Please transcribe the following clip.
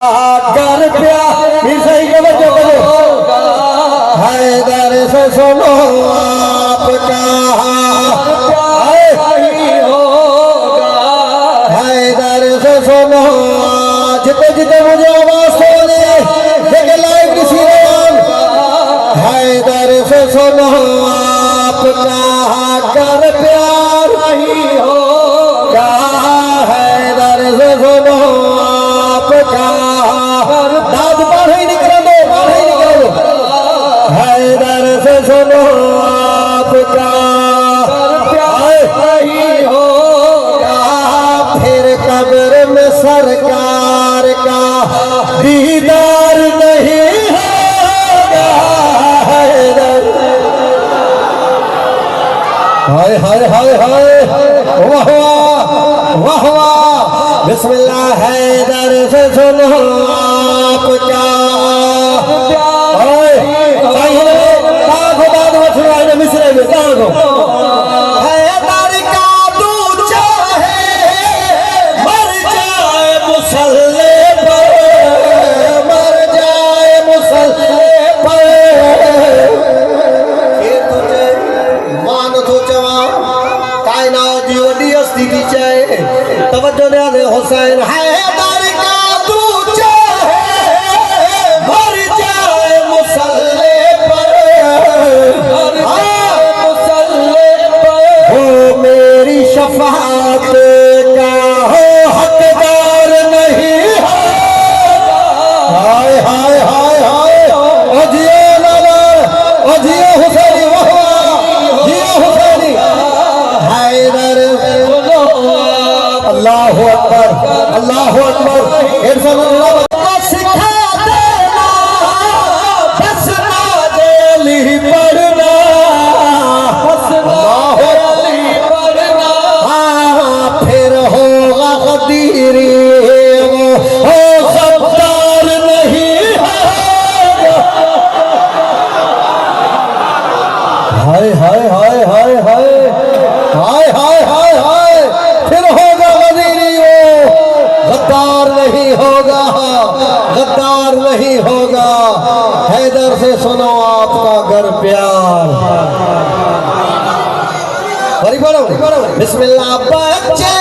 घर प्यार सही के बच्चों को हैदर से सुनो आपका हैदर से सुनो जितने जितने मुझे आवाज सुने लेकिन लाइव रिसीवर हैदर से सुनो आपका घर प्यार नहीं होगा हैदर से सुनो आपका दाद बाहर ही निकल दो हैदर से सुनो आपका नहीं होगा फिर कब्र में सरकार का दीदार नहीं होगा हैदर हाय हाय हाय हाय वाह वाह वाह बिस्मिल्लाह हैदर से सुनो आपका मिसरे में हैदर का दूध चाहे मर जाए मुसल्ले पर मर जाए मुसल्ले पर तुझे मान तो जवान कायनात दी वड्डी हस्ती दी चाहे तवज्जो ने आले हुसैन हैदर का दूध चाहे मर जाए मुसल्ले शफात का हो हकदार नहीं हाय हाय हाय हाय ओ जियो नगर ओ जियो हुसैनी वाह जियो हुसैनी हैदर अल्लाहु अकबर अल्लाहु अकबर इरफान अल्लाह सिखा देना बस नाज़िली पढ़ना हाय हाय हाय हाय हाय हाय हाय हाय हाय फिर होगा वजीरी वो गद्दार नहीं होगा गद्दार नहीं होगा हैदर से सुनो आपका घर प्यार बिस्मिल्लाह बच्चे